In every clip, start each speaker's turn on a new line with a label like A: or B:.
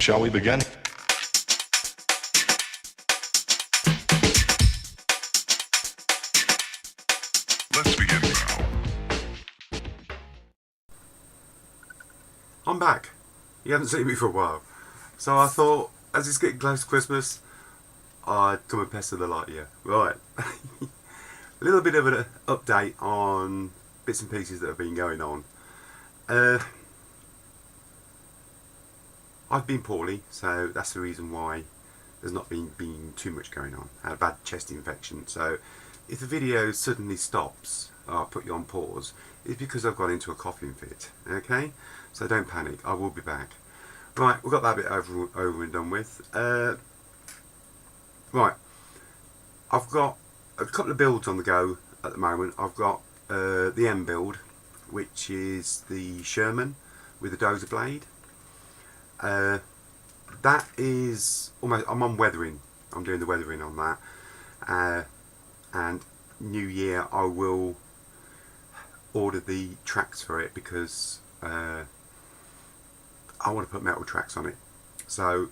A: Shall we begin? Let's begin now.
B: I'm back. You haven't seen me for a while. So I thought, as it's getting close to Christmas, I'd come and pester the lot of you. Right. A little bit of an update on bits and pieces that have been going on. I've been poorly, so that's the reason why there's not been too much going on. I had a bad chest infection, so if the video suddenly stops, or I'll put you on pause, it's because I've got into a coughing fit. Okay, so don't panic. I will be back. Right, we've got that bit over and done with. Right, I've got a couple of builds on the go at the moment. I've got the M build, which is the Sherman with the dozer blade. That is almost, I'm on weathering. I'm doing the weathering on that, and New Year I will order the tracks for it because I want to put metal tracks on it. So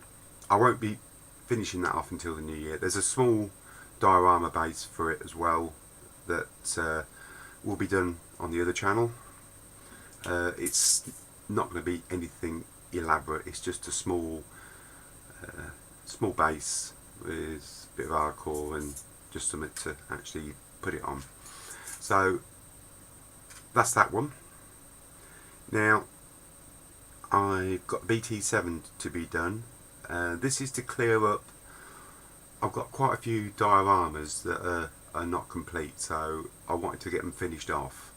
B: I won't be finishing that off until the New Year. There's a small diorama base for it as well that will be done on the other channel. It's not going to be anything elaborate. It's just a small base with a bit of hardcore and just something to actually put it on. So that's that one. Now I've got BT7 to be done. This is to clear up. I've got quite a few dioramas that are not complete, so I wanted to get them finished off,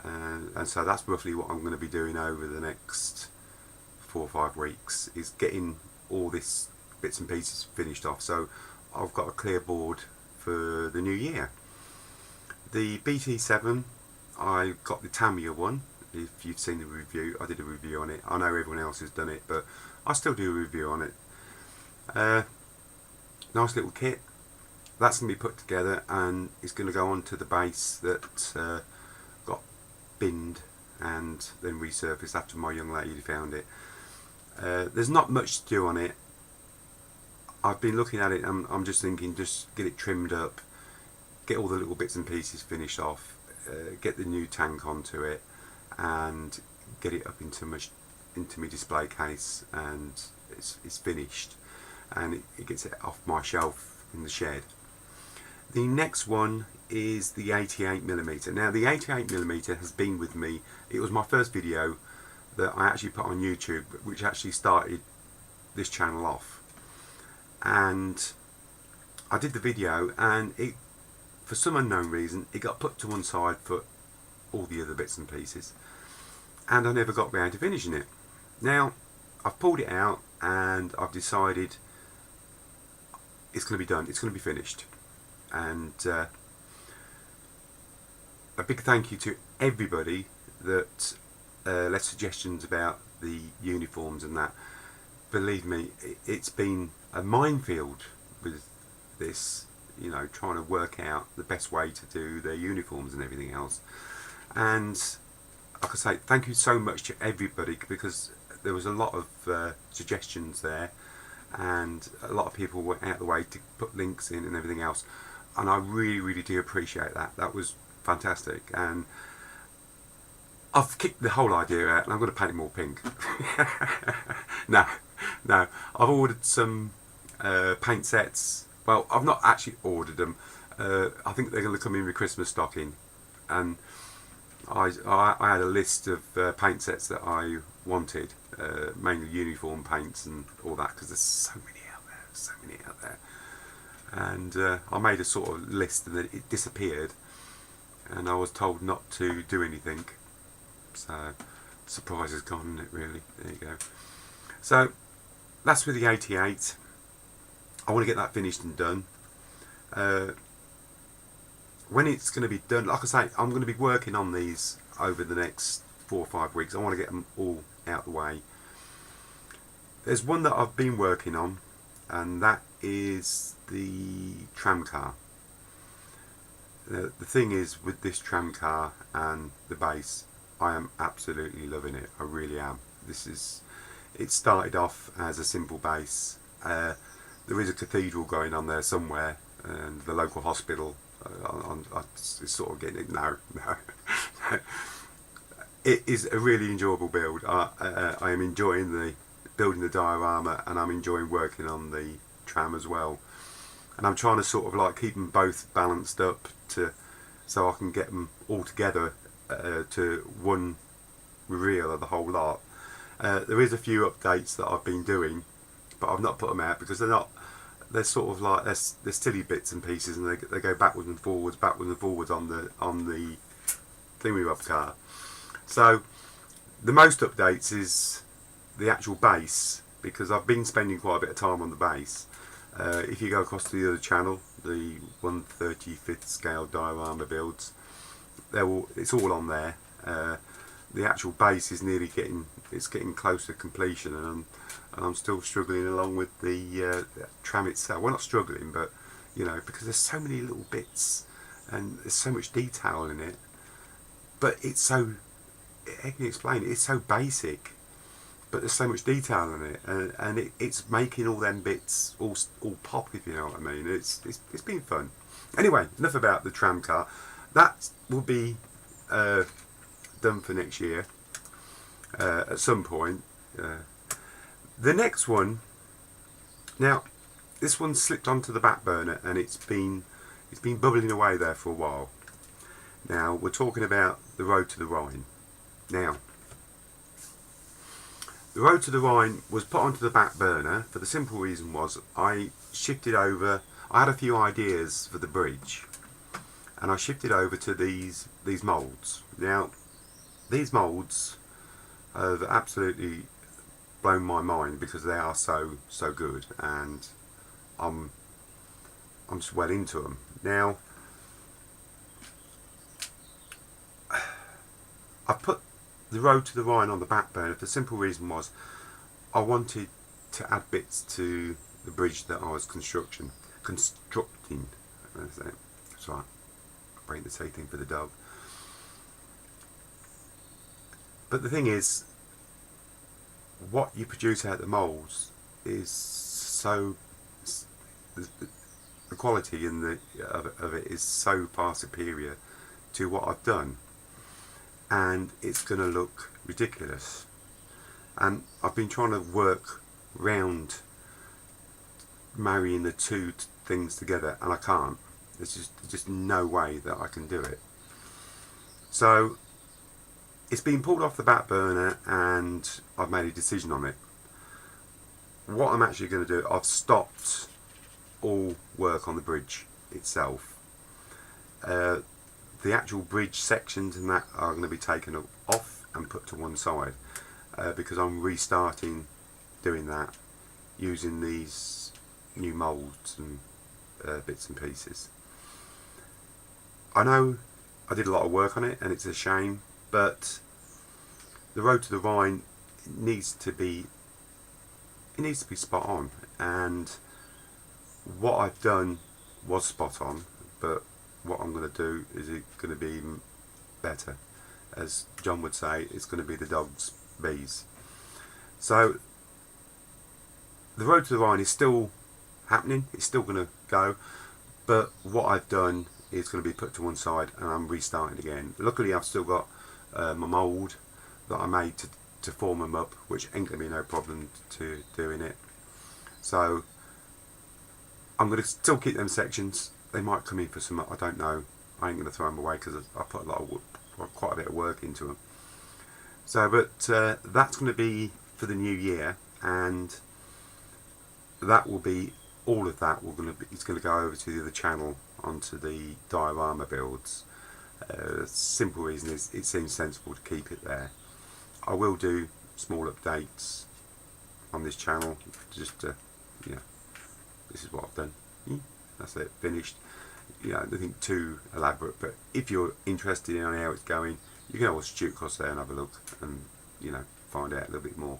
B: and so that's roughly what I'm going to be doing over the next 4 or 5 weeks, is getting all this bits and pieces finished off, so I've got a clear board for the new year. The BT7, I got the Tamiya one. If you've seen the review, I did a review on it. I know everyone else has done it, but I still do a review on it. Nice little kit. That's going to be put together and it's going to go onto the base that got binned and then resurfaced after my young lady found it. There's not much to do on it. I've been looking at it and I'm just thinking, just get it trimmed up, get all the little bits and pieces finished off, get the new tank onto it, and get it up into my display case, and it's finished, and it gets it off my shelf in the shed. The next one is the 88mm. Now the 88mm has been with me. It was my first video that I actually put on YouTube, which actually started this channel off, and I did the video and it, for some unknown reason, it got put to one side for all the other bits and pieces, and I never got round to finishing it. Now I've pulled it out and I've decided it's going to be done, it's going to be finished, and a big thank you to everybody that left suggestions about the uniforms and that. Believe me, it's been a minefield with this, you know, trying to work out the best way to do their uniforms and everything else. And like I say, thank you so much to everybody, because there was a lot of suggestions there, and a lot of people went out of the way to put links in and everything else, and I really do appreciate that. That was fantastic, and I've kicked the whole idea out and I'm going to paint it more pink. No, I've ordered some paint sets. Well, I've not actually ordered them. I think they're going to come in with Christmas stocking, and I had a list of paint sets that I wanted, mainly uniform paints and all that, because there's so many out there, and I made a sort of list and then it disappeared, and I was told not to do anything, so surprise is gone, isn't it, really? There you go. So that's with the 88. I want to get that finished and done. When it's going to be done, like I say, I'm going to be working on these over the next 4 or 5 weeks. I want to get them all out the way. There's one that I've been working on, and that is the tram car. The thing is, with this tram car and the base, I am absolutely loving it. I really am. This is, it started off as a simple base. There is a cathedral going on there somewhere, and the local hospital. It's sort of getting it now. No. It is a really enjoyable build. I am enjoying the building the diorama, and I'm enjoying working on the tram as well. And I'm trying to sort of like keep them both balanced up so I can get them all together to one reel of the whole lot. There is a few updates that I've been doing, but I've not put them out because they're sort of like they're silly bits and pieces, and they go backwards and forwards on the thingy car. So the most updates is the actual base, because I've been spending quite a bit of time on the base. If you go across to the other channel, the 1/35th scale diorama builds, it's all on there. The actual base is getting close to completion, and I'm still struggling along with the tram itself. Well, not struggling, but because there's so many little bits and there's so much detail in it. But it's so, how can you explain it? It's so basic, but there's so much detail in it, and it's making all them bits all pop, if you know what I mean. It's been fun. Anyway, enough about the tram car. That will be done for next year at some point. The next one, now this one slipped onto the back burner, and it's been bubbling away there for a while. Now we're talking about the Road to the Rhine. Now the Road to the Rhine was put onto the back burner for the simple reason was I shifted over. I had a few ideas for the bridge, and I shifted over to these moulds. Now these moulds have absolutely blown my mind because they are so good, and I'm just well into them. Now I put the Road to the Rhine on the back burner for the simple reason was I wanted to add bits to the bridge that I was constructing. That's right, break the teeth in for the dog. But the thing is, what you produce out of the moulds is so, the quality of it is so far superior to what I've done, and it's going to look ridiculous. And I've been trying to work round marrying the two things together, and I can't. There's just no way that I can do it. So it's been pulled off the back burner, and I've made a decision on it. What I'm actually going to do, I've stopped all work on the bridge itself. The actual bridge sections and that are going to be taken off and put to one side, because I'm restarting doing that using these new moulds and bits and pieces. I know I did a lot of work on it, and it's a shame, but the Road to the Rhine needs to be spot on, and what I've done was spot on, but what I'm going to do is it going to be even better. As John would say, it's going to be the dog's bees. So the Road to the Rhine is still happening, it's still going to go, but what I've done is going to be put to one side, and I'm restarting again. Luckily I've still got my mould that I made to form them up, which ain't going to be no problem to doing it. So I'm going to still keep them sections. They might come in for some, I don't know. I ain't going to throw them away because I put quite a bit of work into them. So, but that's going to be for the new year, and that will be all of that. It's going to go over to the other channel onto the diorama builds. Simple reason is it seems sensible to keep it there. I will do small updates on this channel, just to, this is what I've done. That's it, finished. Nothing too elaborate, but if you're interested in how it's going, you can always shoot across there and have a look and find out a little bit more.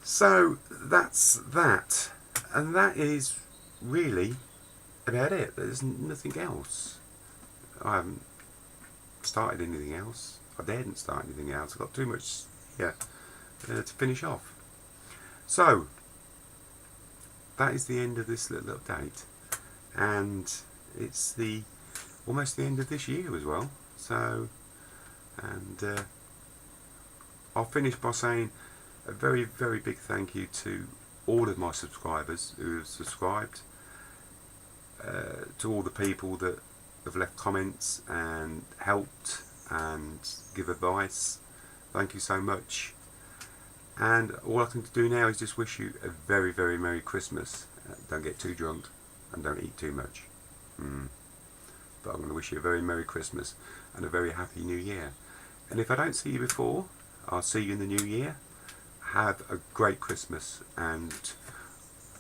B: So that's that, and that is really about it. There's nothing else. I haven't started anything else. I daren't start anything else. I've got too much to finish off. So that is the end of this little update, and it's almost the end of this year as well. So, and I'll finish by saying a very, very big thank you to all of my subscribers who have subscribed, to all the people that have left comments and helped and give advice. Thank you so much. And all I can do now is just wish you a very, very Merry Christmas. Don't get too drunk and don't eat too much. But I'm going to wish you a very Merry Christmas and a very Happy New Year. And if I don't see you before, I'll see you in the new year. Have a great Christmas, and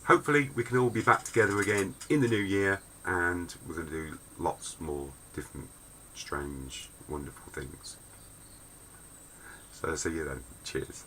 B: hopefully we can all be back together again in the new year, and we're going to do lots more different, strange, wonderful things. So see you then. Cheers.